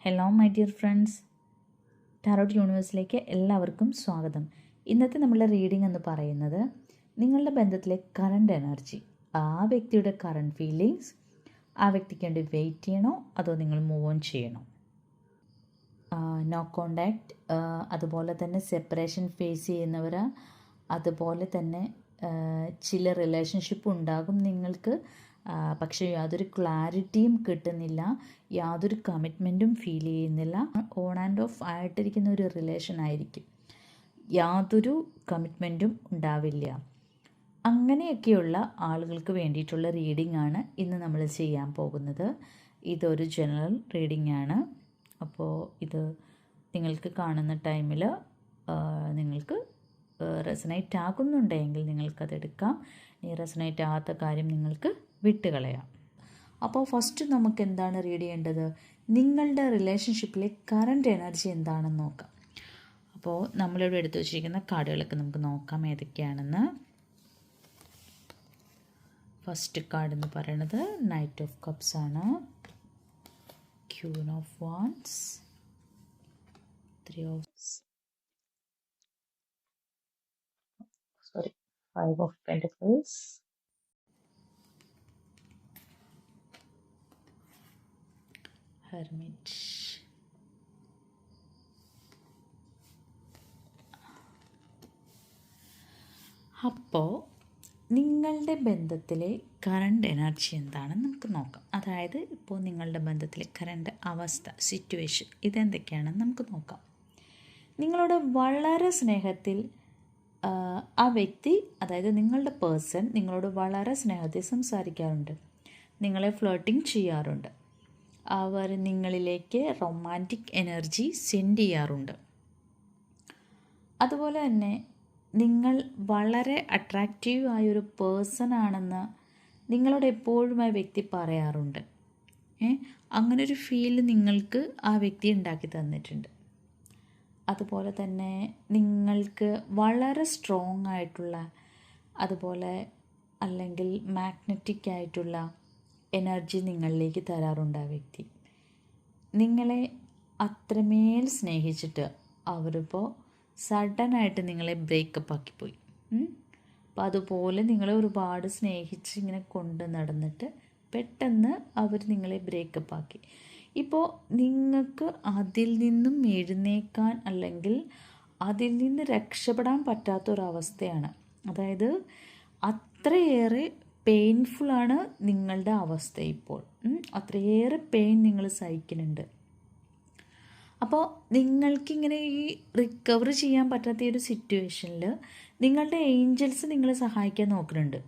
Hello my dear friends, tarot യൂണിവേഴ്സിലേക്ക് എല്ലാവർക്കും സ്വാഗതം. ഇന്നത്തെ നമ്മളുടെ റീഡിംഗ് എന്ന് പറയുന്നത് നിങ്ങളുടെ ബന്ധത്തിലെ കറണ്ട് എനർജി, ആ വ്യക്തിയുടെ കറണ്ട് ഫീലിങ്സ്, ആ വ്യക്തിക്ക് വേണ്ടി വെയിറ്റ് ചെയ്യണോ അതോ നിങ്ങൾ മൂവ് ഓൺ ചെയ്യണോ, നോ കോണ്ടാക്റ്റ്, അതുപോലെ തന്നെ സെപ്പറേഷൻ ഫേസ് ചെയ്യുന്നവർ, അതുപോലെ തന്നെ ചില റിലേഷൻഷിപ്പ് ഉണ്ടാകും നിങ്ങൾക്ക്, പക്ഷേ യാതൊരു ക്ലാരിറ്റിയും കിട്ടുന്നില്ല, യാതൊരു കമ്മിറ്റ്മെൻറ്റും ഫീൽ ചെയ്യുന്നില്ല, ഓൺ ആൻഡ് ഓഫ് ആയിട്ടിരിക്കുന്ന ഒരു റിലേഷൻ ആയിരിക്കും, യാതൊരു കമ്മിറ്റ്മെൻറ്റും ഉണ്ടാവില്ല. അങ്ങനെയൊക്കെയുള്ള ആളുകൾക്ക് വേണ്ടിയിട്ടുള്ള റീഡിംഗ് ആണ് ഇന്ന് നമ്മൾ ചെയ്യാൻ പോകുന്നത്. ഇതൊരു ജനറൽ റീഡിംഗ് ആണ്. അപ്പോൾ ഇത് നിങ്ങൾക്ക് കാണുന്ന ടൈമിൽ നിങ്ങൾക്ക് റെസനേറ്റ് ആകുന്നുണ്ടെങ്കിൽ നിങ്ങൾക്കതെടുക്കാം. ഈ റെസനേറ്റ് ആകാത്ത കാര്യം നിങ്ങൾക്ക് വിട്ടുകളയാം. അപ്പോൾ ഫസ്റ്റ് നമുക്ക് എന്താണ് റീഡ് ചെയ്യേണ്ടത്, നിങ്ങളുടെ റിലേഷൻഷിപ്പിലെ കറണ്ട് എനർജി എന്താണെന്ന് നോക്കാം. അപ്പോൾ നമ്മളിവിടെ എടുത്തു വച്ചിരിക്കുന്ന കാർഡുകളൊക്കെ നമുക്ക് നോക്കാം ഏതൊക്കെയാണെന്ന്. ഫസ്റ്റ് കാർഡ് എന്ന് പറയുന്നത് നൈറ്റ് ഓഫ് കപ്സ് ആണ്, queen of wands, five of pentacles, Hermit. അപ്പോൾ നിങ്ങളുടെ ബന്ധത്തിലെ കറണ്ട് എനർജി എന്താണെന്ന് നമുക്ക് നോക്കാം. അതായത് ഇപ്പോൾ നിങ്ങളുടെ ബന്ധത്തിലെ കറണ്ട് അവസ്ഥ, സിറ്റുവേഷൻ ഇതെന്തൊക്കെയാണെന്ന് നമുക്ക് നോക്കാം. നിങ്ങളോട് വളരെ സ്നേഹത്തിൽ ആ വ്യക്തി, അതായത് നിങ്ങളുടെ പേഴ്സൺ നിങ്ങളോട് വളരെ സ്നേഹത്തിൽ സംസാരിക്കാറുണ്ട്, നിങ്ങളെ ഫ്ലേർട്ടിങ് ചെയ്യാറുണ്ട്, അവർ നിങ്ങളിലേക്ക് റൊമാൻറ്റിക് എനർജി സെൻഡ് ചെയ്യാറുണ്ട്. അതുപോലെ തന്നെ നിങ്ങൾ വളരെ അട്രാക്റ്റീവ് ആയൊരു പേഴ്സൺ ആണെന്ന് നിങ്ങളോട് എപ്പോഴും ആ വ്യക്തി പറയാറുണ്ട്. അങ്ങനൊരു ഫീൽ നിങ്ങൾക്ക് ആ വ്യക്തി ഉണ്ടാക്കി തന്നിട്ടുണ്ട്. അതുപോലെ തന്നെ നിങ്ങൾക്ക് വളരെ സ്ട്രോങ് ആയിട്ടുള്ള, അതുപോലെ അല്ലെങ്കിൽ മാഗ്നറ്റിക് ആയിട്ടുള്ള എനർജി നിങ്ങളിലേക്ക് തരാറുണ്ട് ആ വ്യക്തി. നിങ്ങളെ അത്രമേൽ സ്നേഹിച്ചിട്ട് അവരിപ്പോൾ സഡനായിട്ട് നിങ്ങളെ ബ്രേക്കപ്പ് ആക്കിപ്പോയി. അപ്പോൾ അതുപോലെ നിങ്ങളെ ഒരുപാട് സ്നേഹിച്ച് ഇങ്ങനെ കൊണ്ട് നടന്നിട്ട് പെട്ടെന്ന് അവർ നിങ്ങളെ ബ്രേക്കപ്പ് ആക്കി. ഇപ്പോൾ നിങ്ങൾക്ക് അതിൽ നിന്നും എഴുന്നേക്കാൻ അല്ലെങ്കിൽ അതിൽ നിന്ന് രക്ഷപ്പെടാൻ പറ്റാത്തൊരവസ്ഥയാണ്. അതായത് അത്രയേറെ പെയിൻഫുള്ളാണ് നിങ്ങളുടെ അവസ്ഥ ഇപ്പോൾ. അത്രയേറെ പെയിൻ നിങ്ങൾ സഹിക്കുന്നുണ്ട്. അപ്പോൾ നിങ്ങൾക്കിങ്ങനെ ഈ റിക്കവർ ചെയ്യാൻ പറ്റാത്ത ഈ ഒരു സിറ്റുവേഷനിൽ നിങ്ങളുടെ ഏഞ്ചൽസ് നിങ്ങളെ സഹായിക്കാൻ നോക്കുന്നുണ്ട്.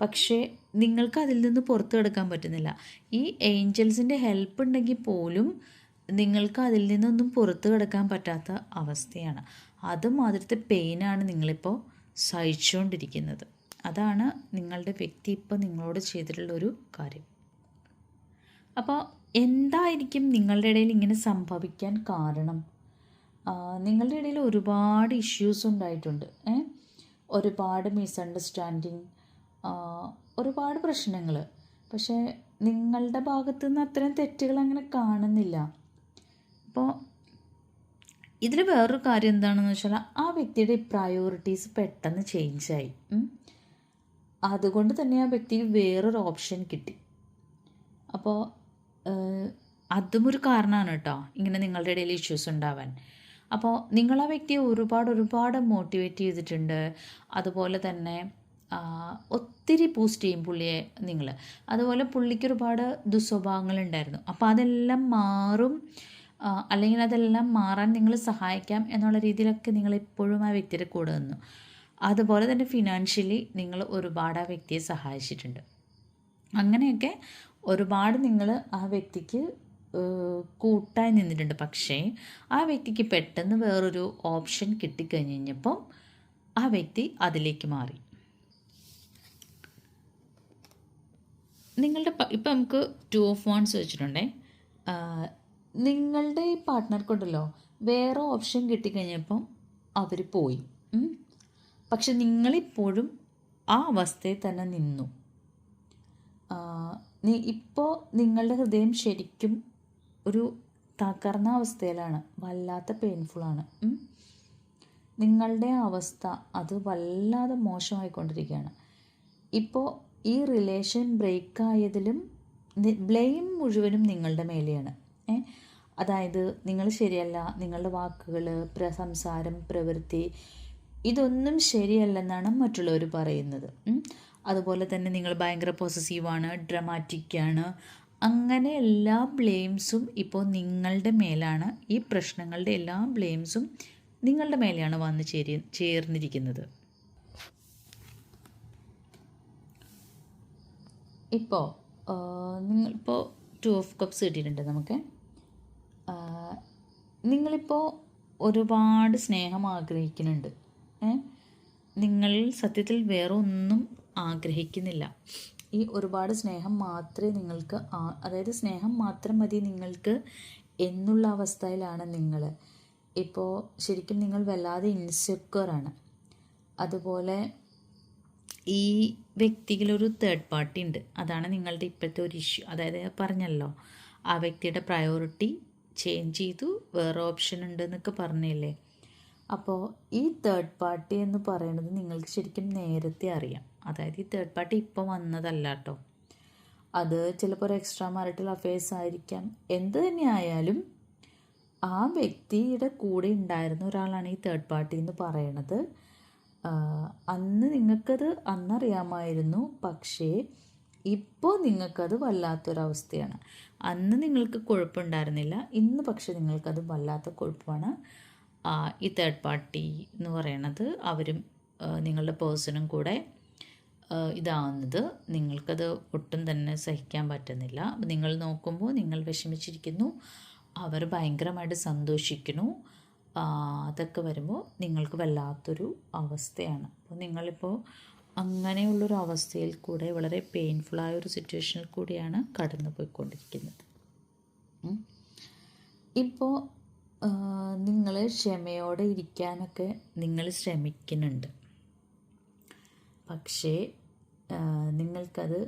പക്ഷേ നിങ്ങൾക്ക് അതിൽ നിന്ന് പുറത്തു കിടക്കാൻ പറ്റുന്നില്ല. ഈ ഏഞ്ചൽസിൻ്റെ ഹെൽപ്പ് ഉണ്ടെങ്കിൽ പോലും നിങ്ങൾക്ക് അതിൽ നിന്നൊന്നും പുറത്തു കിടക്കാൻ പറ്റാത്ത അവസ്ഥയാണ്. അതുമാതിരത്തെ പെയിനാണ് നിങ്ങളിപ്പോൾ സഹിച്ചുകൊണ്ടിരിക്കുന്നത്. അതാണ് നിങ്ങളുടെ വ്യക്തി ഇപ്പോൾ നിങ്ങളോട് ചെയ്തിട്ടുള്ളൊരു കാര്യം. അപ്പോൾ എന്തായിരിക്കും നിങ്ങളുടെ ഇടയിൽ ഇങ്ങനെ സംഭവിക്കാൻ കാരണം? നിങ്ങളുടെ ഇടയിൽ ഒരുപാട് ഇഷ്യൂസ് ഉണ്ടായിട്ടുണ്ട്, ഒരുപാട് മിസ്അണ്ടർസ്റ്റാൻഡിങ്, ഒരുപാട് പ്രശ്നങ്ങൾ. പക്ഷേ നിങ്ങളുടെ ഭാഗത്തു നിന്ന് അത്തരം തെറ്റുകൾ അങ്ങനെ കാണുന്നില്ല. അപ്പോൾ ഇതിൽ വേറൊരു കാര്യം എന്താണെന്ന് വെച്ചാൽ ആ വ്യക്തിയുടെ പ്രയോറിറ്റീസ് പെട്ടെന്ന് ചേഞ്ചായി. അതുകൊണ്ട് തന്നെ ആ വ്യക്തിക്ക് വേറൊരു ഓപ്ഷൻ കിട്ടി. അപ്പോൾ അതും ഒരു കാരണമാണ് കേട്ടോ ഇങ്ങനെ നിങ്ങളുടെ ഇടയിൽ ഇഷ്യൂസ് ഉണ്ടാവാൻ. അപ്പോൾ നിങ്ങൾ ആ വ്യക്തിയെ ഒരുപാട് മോട്ടിവേറ്റ് ചെയ്തിട്ടുണ്ട്. അതുപോലെ തന്നെ ഒത്തിരി ബൂസ്റ്റ് ചെയ്യും പുള്ളിയെ നിങ്ങൾ. അതുപോലെ പുള്ളിക്ക് ഒരുപാട് ദുസ്വഭാവങ്ങളുണ്ടായിരുന്നു. അപ്പോൾ അതെല്ലാം മാറും, അല്ലെങ്കിൽ അതെല്ലാം മാറാൻ നിങ്ങൾ സഹായിക്കാം എന്നുള്ള രീതിയിലൊക്കെ നിങ്ങൾ എപ്പോഴും ആ വ്യക്തിയുടെ കൂടെ നിന്നു. അതുപോലെ തന്നെ ഫിനാൻഷ്യലി നിങ്ങൾ ഒരുപാട് ആ വ്യക്തിയെ സഹായിച്ചിട്ടുണ്ട്. അങ്ങനെയൊക്കെ ഒരുപാട് നിങ്ങൾ ആ വ്യക്തിക്ക് കൂട്ടായി നിന്നിട്ടുണ്ട്. പക്ഷേ ആ വ്യക്തിക്ക് പെട്ടെന്ന് വേറൊരു ഓപ്ഷൻ കിട്ടിക്കഴിഞ്ഞപ്പോൾ ആ വ്യക്തി അതിലേക്ക് മാറി. നിങ്ങളുടെ ഇപ്പം നമുക്ക് 2 ഓഫ് വാൻഡ്സ് വെച്ചിട്ടുണ്ടേ. നിങ്ങളുടെ ഈ പാർട്ട്ണർക്കുണ്ടല്ലോ വേറെ ഓപ്ഷൻ കിട്ടിക്കഴിഞ്ഞപ്പം അവർ പോയി. പക്ഷെ നിങ്ങളിപ്പോഴും ആ അവസ്ഥയിൽ തന്നെ നിന്നു. ഇപ്പോൾ നിങ്ങളുടെ ഹൃദയം ശരിക്കും ഒരു തകർന്ന അവസ്ഥയിലാണ്, വല്ലാത്ത പെയിൻഫുള്ളാണ്. നിങ്ങളുടെ അവസ്ഥ അത് വല്ലാതെ മോശമായിക്കൊണ്ടിരിക്കുകയാണ്. ഇപ്പോൾ ഈ റിലേഷൻ ബ്രേക്കായതിലും ബ്ലെയിം മുഴുവനും നിങ്ങളുടെ മേലെയാണ്. അതായത് നിങ്ങൾ ശരിയല്ല, നിങ്ങളുടെ വാക്കുകൾ, സംസാരം, പ്രവൃത്തി ഇതൊന്നും ശരിയല്ലെന്നാണ് മറ്റുള്ളവർ പറയുന്നത്. അതുപോലെ തന്നെ നിങ്ങൾ ഭയങ്കര പോസസീവാണ്, ഡ്രമാറ്റിക്കാണ്. അങ്ങനെ എല്ലാ ബ്ലെയിംസും ഇപ്പോൾ നിങ്ങളുടെ മേലാണ്. ഈ പ്രശ്നങ്ങളുടെ എല്ലാ ബ്ലെയിംസും നിങ്ങളുടെ മേലെയാണ് വന്ന് ചേർന്നിരിക്കുന്നത്. ഇപ്പോൾ നിങ്ങളിപ്പോൾ 2 ഓഫ് കപ്സ് കിട്ടിയിട്ടുണ്ട് നമുക്ക്. നിങ്ങളിപ്പോൾ ഒരുപാട് സ്നേഹം ആഗ്രഹിക്കുന്നുണ്ട്. നിങ്ങൾ സത്യത്തിൽ വേറെ ഒന്നും ആഗ്രഹിക്കുന്നില്ല. ഈ ഒരുപാട് സ്നേഹം മാത്രമേ നിങ്ങൾക്ക്, അതായത് സ്നേഹം മാത്രം മതി നിങ്ങൾക്ക് എന്നുള്ള അവസ്ഥയിലാണ് നിങ്ങൾ. ഇപ്പോൾ ശരിക്കും നിങ്ങൾ വല്ലാതെ ഇൻസെക്യൂറാണ്. അതുപോലെ ഈ വ്യക്തികളൊരു തേർഡ് പാർട്ടി ഉണ്ട്. അതാണ് നിങ്ങളുടെ ഇപ്പോഴത്തെ ഒരു ഇഷ്യൂ. അതായത് പറഞ്ഞല്ലോ, ആ വ്യക്തിയുടെ പ്രയോറിറ്റി ചേഞ്ച് ചെയ്തു, വേറെ ഓപ്ഷൻ ഉണ്ട് എന്നൊക്കെ പറഞ്ഞില്ലേ. അപ്പോൾ ഈ തേർഡ് പാർട്ടി എന്ന് പറയുന്നത് നിങ്ങൾക്ക് ശരിക്കും നേരത്തെ അറിയാം. അതായത് ഈ തേർഡ് പാർട്ടി ഇപ്പോൾ വന്നതല്ല കേട്ടോ. അത് ചിലപ്പോൾ ഒരു എക്സ്ട്രാ മാരിറ്റൽ അഫെയർസ് ആയിരിക്കാം. എന്ത് തന്നെ ആയാലും ആ വ്യക്തിയുടെ കൂടെ ഉണ്ടായിരുന്ന ഒരാളാണ് ഈ തേർഡ് പാർട്ടി എന്ന് പറയണത്. അന്ന് നിങ്ങൾക്കത് അന്നറിയാമായിരുന്നു, പക്ഷേ ഇപ്പോൾ നിങ്ങൾക്കത് വല്ലാത്തൊരവസ്ഥയാണ്. അന്ന് നിങ്ങൾക്ക് കുഴപ്പമുണ്ടായിരുന്നില്ല, ഇന്ന് പക്ഷെ നിങ്ങൾക്കത് വല്ലാത്ത കുഴപ്പമാണ്. ഈ തേർഡ് പാർട്ടി എന്ന് പറയണത് അവരും നിങ്ങളുടെ പേഴ്സണും കൂടെ ഇതാവുന്നത് നിങ്ങൾക്കത് ഒട്ടും തന്നെ സഹിക്കാൻ പറ്റുന്നില്ല. നിങ്ങൾ നോക്കുമ്പോൾ നിങ്ങൾ വിഷമിച്ചിരിക്കുന്നു, അവർ ഭയങ്കരമായിട്ട് സന്തോഷിക്കുന്നു. അതൊക്കെ വരുമ്പോൾ നിങ്ങൾക്ക് വല്ലാത്തൊരു അവസ്ഥയാണ്. അപ്പോൾ നിങ്ങളിപ്പോൾ അങ്ങനെയുള്ളൊരു അവസ്ഥയിൽ കൂടെ വളരെ പെയിൻഫുള്ളായൊരു സിറ്റുവേഷനിൽ കൂടിയാണ് കടന്നു പോയിക്കൊണ്ടിരിക്കുന്നത്. ഇപ്പോൾ നിങ്ങൾ ക്ഷമയോടെ ഇരിക്കാനൊക്കെ നിങ്ങൾ ശ്രമിക്കുന്നുണ്ട്, പക്ഷേ നിങ്ങൾക്കത്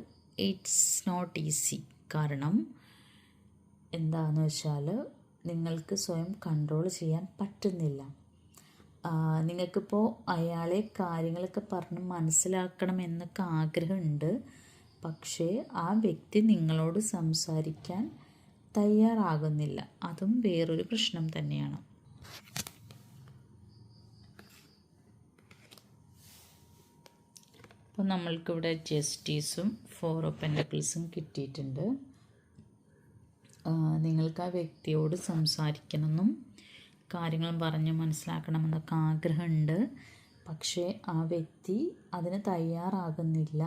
ഇറ്റ്സ് നോട്ട് ഈസി. കാരണം എന്താണെന്ന് വെച്ചാൽ നിങ്ങൾക്ക് സ്വയം കൺട്രോൾ ചെയ്യാൻ പറ്റുന്നില്ല. നിങ്ങൾക്കിപ്പോൾ അയാളെ കാര്യങ്ങളൊക്കെ പറഞ്ഞ് മനസ്സിലാക്കണം എന്നൊക്കെ ആഗ്രഹമുണ്ട്, പക്ഷേ ആ വ്യക്തി നിങ്ങളോട് സംസാരിക്കാൻ തയ്യാറാകുന്നില്ല. അതും വേറൊരു പ്രശ്നം തന്നെയാണ്. അപ്പോൾ നമ്മൾക്കിവിടെ ജസ്റ്റിസും 4 ഓഫ് പെൻറ്റക്കിൾസും കിട്ടിയിട്ടുണ്ട്. നിങ്ങൾക്ക് ആ വ്യക്തിയോട് സംസാരിക്കണമെന്നും കാര്യങ്ങളും പറഞ്ഞ് മനസ്സിലാക്കണമെന്നൊക്കെ ആഗ്രഹമുണ്ട്, പക്ഷേ ആ വ്യക്തി അതിന് തയ്യാറാകുന്നില്ല.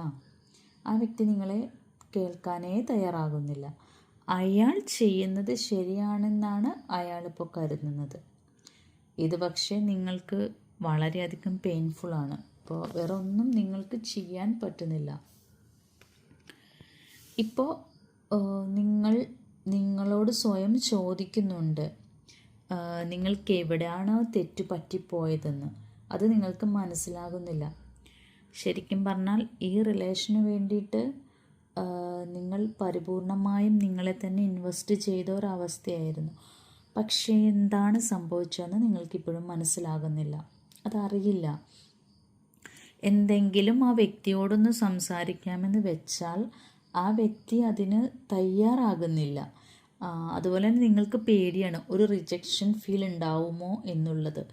ആ വ്യക്തി നിങ്ങളെ കേൾക്കാനേ തയ്യാറാകുന്നില്ല. അയാൾ ചെയ്യുന്നത് ശരിയാണെന്നാണ് അയാളിപ്പോൾ കരുതുന്നത്. ഇത് പക്ഷേ നിങ്ങൾക്ക് വളരെയധികം പെയിൻഫുള്ളാണ്. ഇപ്പോൾ വേറെ ഒന്നും നിങ്ങൾക്ക് ചെയ്യാൻ പറ്റുന്നില്ല. ഇപ്പോൾ നിങ്ങളോട് സ്വയം ചോദിക്കുന്നുണ്ട്, നിങ്ങൾക്ക് എവിടെയാണോ തെറ്റ് പറ്റിപ്പോയതെന്ന്. അത് നിങ്ങൾക്ക് മനസ്സിലാകുന്നില്ല. ശരിക്കും പറഞ്ഞാൽ ഈ റിലേഷന് വേണ്ടിയിട്ട് നിങ്ങൾ പരിപൂർണമായും നിങ്ങളെ തന്നെ ഇൻവെസ്റ്റ് ചെയ്ത ഒരവസ്ഥയായിരുന്നു. പക്ഷേ എന്താണ് സംഭവിച്ചതെന്ന് നിങ്ങൾക്കിപ്പോഴും മനസ്സിലാകുന്നില്ല, അതറിയില്ല. എന്തെങ്കിലും ആ വ്യക്തിയോടൊന്ന് സംസാരിക്കാമെന്ന് വെച്ചാൽ ആ വ്യക്തി അതിന് തയ്യാറാകുന്നില്ല. അതുപോലെ തന്നെ നിങ്ങൾക്ക് പേടിയാണ്, ഒരു റിജക്ഷൻ ഫീൽ ഉണ്ടാവുമോ എന്നുള്ളത്.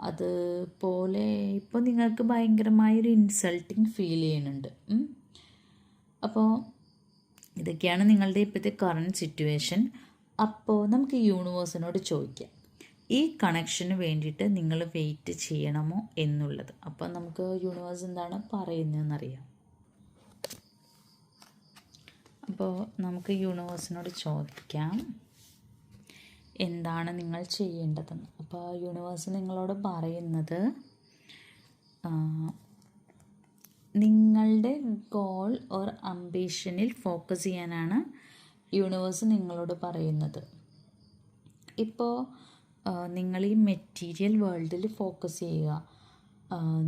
അതുപോലെ ഇപ്പോൾ നിങ്ങൾക്ക് ഭയങ്കരമായൊരു ഇൻസൾട്ടിങ് ഫീൽ ചെയ്യുന്നുണ്ട്. അപ്പോൾ ഇതൊക്കെയാണ് നിങ്ങളുടെ ഇപ്പോഴത്തെ കറണ്ട് സിറ്റുവേഷൻ. അപ്പോൾ നമുക്ക് യൂണിവേഴ്സിനോട് ചോദിക്കാം, ഈ കണക്ഷന് വേണ്ടിയിട്ട് നിങ്ങൾ വെയിറ്റ് ചെയ്യണമോ എന്നുള്ളത്. അപ്പോൾ നമുക്ക് യൂണിവേഴ്സ് എന്താണ് പറയുന്നതെന്നറിയാം. അപ്പോൾ നമുക്ക് യൂണിവേഴ്സിനോട് ചോദിക്കാം എന്താണ് നിങ്ങൾ ചെയ്യേണ്ടതെന്ന്. അപ്പോൾ യൂണിവേഴ്സ് നിങ്ങളോട് പറയുന്നത്, നിങ്ങളുടെ ഗോൾ ഓർ അംബീഷനിൽ ഫോക്കസ് ചെയ്യാനാണ് യൂണിവേഴ്സ് നിങ്ങളോട് പറയുന്നത്. ഇപ്പോൾ നിങ്ങൾ ഈ മെറ്റീരിയൽ വേൾഡിൽ ഫോക്കസ് ചെയ്യുക,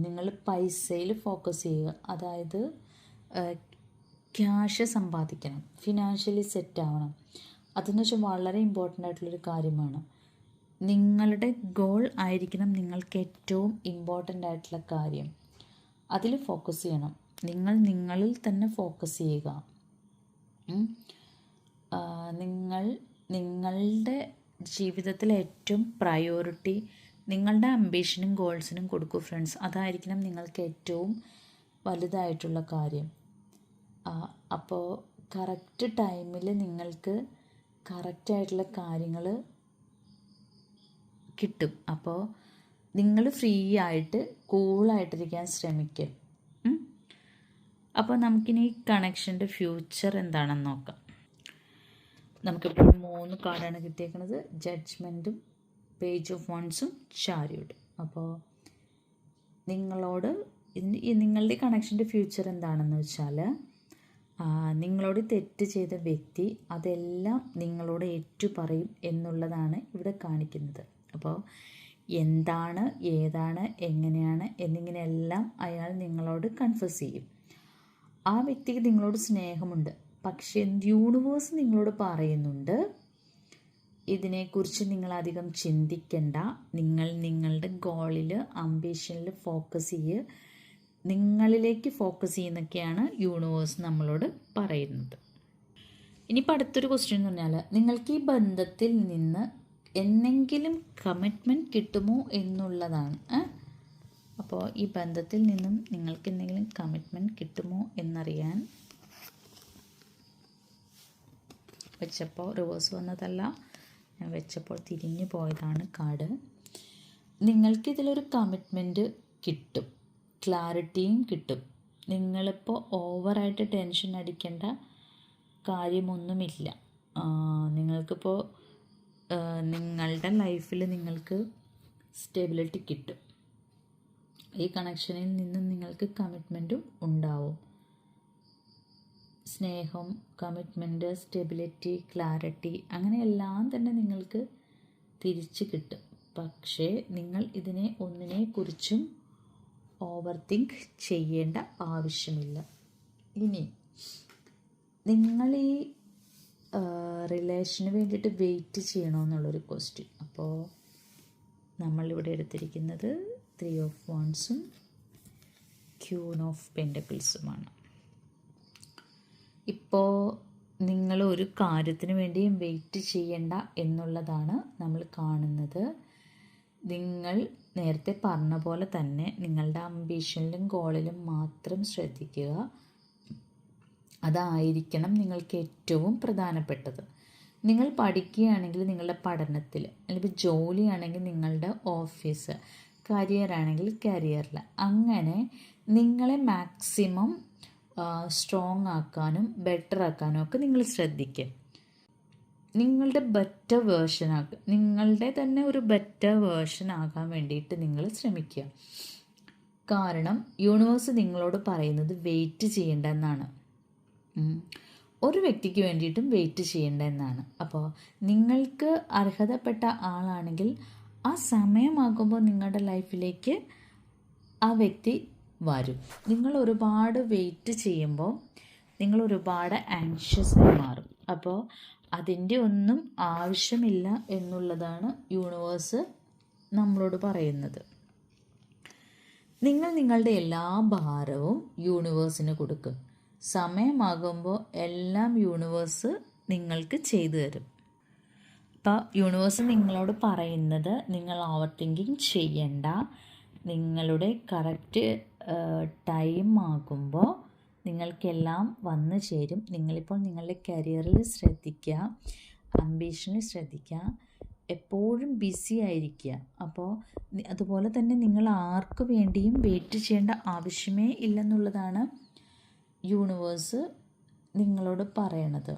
നിങ്ങൾ പൈസയിൽ ഫോക്കസ് ചെയ്യുക. അതായത് ക്യാഷ് സമ്പാദിക്കണം, ഫിനാൻഷ്യലി സെറ്റ് ആവണം. അതെന്ന് വെച്ചാൽ വളരെ ഇമ്പോർട്ടൻ്റ് ആയിട്ടുള്ളൊരു കാര്യമാണ്. നിങ്ങളുടെ ഗോൾ ആയിരിക്കണം നിങ്ങൾക്ക് ഏറ്റവും ഇമ്പോർട്ടൻ്റ് ആയിട്ടുള്ള കാര്യം. അതിൽ ഫോക്കസ് ചെയ്യണം. നിങ്ങൾ നിങ്ങളിൽ തന്നെ ഫോക്കസ് ചെയ്യുക. നിങ്ങൾ നിങ്ങളുടെ ജീവിതത്തിലെ ഏറ്റവും പ്രയോറിറ്റി നിങ്ങളുടെ അംബീഷനും ഗോൾസിനും കൊടുക്കൂ ഫ്രണ്ട്സ്. അതായിരിക്കണം നിങ്ങൾക്ക് ഏറ്റവും വലുതായിട്ടുള്ള കാര്യം. അപ്പോൾ കറക്റ്റ് ടൈമിൽ നിങ്ങൾക്ക് കറക്റ്റായിട്ടുള്ള കാര്യങ്ങൾ കിട്ടും. അപ്പോൾ നിങ്ങൾ ഫ്രീ ആയിട്ട് കൂളായിട്ടിരിക്കാൻ ശ്രമിക്കും. അപ്പോൾ നമുക്കിനി കണക്ഷൻ്റെ ഫ്യൂച്ചർ എന്താണെന്ന് നോക്കാം. നമുക്കിപ്പോൾ 3 കാർഡാണ് കിട്ടിയേക്കുന്നത്. ജഡ്ജ്മെൻറ്റും പേജ് ഓഫ് വൺസും ചാരിയറ്റും. അപ്പോൾ നിങ്ങളുടെ കണക്ഷൻ്റെ ഫ്യൂച്ചർ എന്താണെന്ന് വെച്ചാൽ, നിങ്ങളോട് തെറ്റ് ചെയ്ത വ്യക്തി അതെല്ലാം നിങ്ങളോട് ഏറ്റുപറയും എന്നുള്ളതാണ് ഇവിടെ കാണിക്കുന്നത്. അപ്പോൾ എന്താണ്, ഏതാണ്, എങ്ങനെയാണ് എന്നിങ്ങനെയെല്ലാം അയാൾ നിങ്ങളോട് കൺഫസ് ചെയ്യും. ആ വ്യക്തിക്ക് നിങ്ങളോട് സ്നേഹമുണ്ട്. പക്ഷേ യൂണിവേഴ്സ് നിങ്ങളോട് പറയുന്നുണ്ട്, ഇതിനെക്കുറിച്ച് നിങ്ങളധികം ചിന്തിക്കണ്ട, നിങ്ങൾ നിങ്ങളുടെ ഗോളിൽ അംബിഷനിൽ ഫോക്കസ് ചെയ്യുക, നിങ്ങളിലേക്ക് ഫോക്കസ് ചെയ്യുന്നൊക്കെയാണ് യൂണിവേഴ്സ് നമ്മളോട് പറയുന്നത്. ഇനിയിപ്പോൾ അടുത്തൊരു ക്വസ്റ്റ്യൻ എന്ന് പറഞ്ഞാൽ, നിങ്ങൾക്ക് ഈ ബന്ധത്തിൽ നിന്ന് എന്തെങ്കിലും കമ്മിറ്റ്മെൻറ്റ് കിട്ടുമോ എന്നുള്ളതാണ്. അപ്പോൾ ഈ ബന്ധത്തിൽ നിന്നും നിങ്ങൾക്ക് എന്തെങ്കിലും കമ്മിറ്റ്മെൻറ്റ് കിട്ടുമോ എന്നറിയാൻ വെച്ചപ്പോൾ റിവേഴ്സ് വന്നതല്ല, ഞാൻ വെച്ചപ്പോൾ തിരിഞ്ഞു പോയതാണ് കാർഡ്. നിങ്ങൾക്കിതിലൊരു കമ്മിറ്റ്മെൻറ്റ് കിട്ടും, ക്ലാരിറ്റിയും കിട്ടും. നിങ്ങളിപ്പോൾ ഓവറായിട്ട് ടെൻഷൻ അടിക്കേണ്ട കാര്യമൊന്നുമില്ല. നിങ്ങൾക്കിപ്പോൾ നിങ്ങളുടെ ലൈഫിൽ നിങ്ങൾക്ക് സ്റ്റെബിലിറ്റി കിട്ടും. ഈ കണക്ഷനിൽ നിന്നും നിങ്ങൾക്ക് കമ്മിറ്റ്മെൻറ്റും ഉണ്ടാവും. സ്നേഹം, കമ്മിറ്റ്മെൻറ്റ്, സ്റ്റെബിലിറ്റി, ക്ലാരിറ്റി, അങ്ങനെയെല്ലാം തന്നെ നിങ്ങൾക്ക് തിരിച്ച് കിട്ടും. പക്ഷേ നിങ്ങൾ ഇതിനെ ഒന്നിനെക്കുറിച്ചും ഓവർ തിങ്ക് ചെയ്യേണ്ട ആവശ്യമില്ല. ഇനി നിങ്ങൾ ഈ റിലേഷന് വേണ്ടിയിട്ട് വെയിറ്റ് ചെയ്യണമെന്നുള്ളൊരു ക്വസ്റ്റ്യൻ. അപ്പോൾ നമ്മളിവിടെ എടുത്തിരിക്കുന്നത് 3 ഓഫ് വാൻഡ്സും ക്യൂൻ ഓഫ് പെൻറ്റക്കിൾസുമാണ്. ഇപ്പോൾ നിങ്ങൾ ഒരു കാര്യത്തിന് വേണ്ടിയും വെയിറ്റ് ചെയ്യേണ്ട എന്നുള്ളതാണ് നമ്മൾ കാണുന്നത്. നിങ്ങൾ നേരത്തെ പറഞ്ഞ പോലെ തന്നെ നിങ്ങളുടെ അംബീഷനിലും ഗോളിലും മാത്രം ശ്രദ്ധിക്കുക. അതായിരിക്കണം നിങ്ങൾക്ക് ഏറ്റവും പ്രധാനപ്പെട്ടത്. നിങ്ങൾ പഠിക്കുകയാണെങ്കിൽ നിങ്ങളുടെ പഠനത്തിൽ, അല്ലെങ്കിൽ ജോലിയാണെങ്കിൽ നിങ്ങളുടെ ഓഫീസ്, കരിയറാണെങ്കിൽ കരിയറിൽ, അങ്ങനെ നിങ്ങളെ മാക്സിമം സ്ട്രോങ് ആക്കാനും ബെറ്റർ ആക്കാനും ഒക്കെ നിങ്ങൾ ശ്രദ്ധിക്കുക. നിങ്ങളുടെ ബെറ്റർ വേർഷനാക്കുക, നിങ്ങളുടെ തന്നെ ഒരു ബെറ്റർ വേർഷൻ ആകാൻ വേണ്ടിയിട്ട് നിങ്ങൾ ശ്രമിക്കുക. കാരണം യൂണിവേഴ്സ് നിങ്ങളോട് പറയുന്നത് വെയിറ്റ് ചെയ്യേണ്ട എന്നാണ്. ഒരു വ്യക്തിക്ക് വേണ്ടിയിട്ടും വെയിറ്റ് ചെയ്യേണ്ട എന്നാണ്. അപ്പോൾ നിങ്ങൾക്ക് അർഹതപ്പെട്ട ആളാണെങ്കിൽ ആ സമയമാകുമ്പോൾ നിങ്ങളുടെ ലൈഫിലേക്ക് ആ വ്യക്തി വരും. നിങ്ങൾ ഒരുപാട് വെയിറ്റ് ചെയ്യുമ്പോൾ നിങ്ങൾ ഒരുപാട് ആങ്ഷ്യസായി മാറും. അപ്പോൾ അതിൻ്റെ ഒന്നും ആവശ്യമില്ല എന്നുള്ളതാണ് യൂണിവേഴ്സ് നമ്മളോട് പറയുന്നത്. നിങ്ങൾ നിങ്ങളുടെ എല്ലാ ഭാരവും യൂണിവേഴ്സിന് കൊടുക്കും. സമയമാകുമ്പോൾ എല്ലാം യൂണിവേഴ്സ് നിങ്ങൾക്ക് ചെയ്തു തരും. അപ്പോൾ യൂണിവേഴ്സ് നിങ്ങളോട് പറയുന്നത്, നിങ്ങൾ ഓവർ തിങ്കിങ് ചെയ്യണ്ട, നിങ്ങളുടെ കറക്റ്റ് ടൈം ആകുമ്പോൾ നിങ്ങൾക്കെല്ലാം വന്നു ചേരും. നിങ്ങളിപ്പോൾ നിങ്ങളുടെ കരിയറിൽ ശ്രദ്ധിക്കുക, അംബീഷനിൽ ശ്രദ്ധിക്കുക, എപ്പോഴും ബിസി ആയിരിക്കുക. അപ്പോൾ അതുപോലെ തന്നെ നിങ്ങൾ ആർക്ക് വേണ്ടിയും വെയിറ്റ് ചെയ്യേണ്ട ആവശ്യമേ ഇല്ലെന്നുള്ളതാണ് യൂണിവേഴ്സ് നിങ്ങളോട് പറയണത്.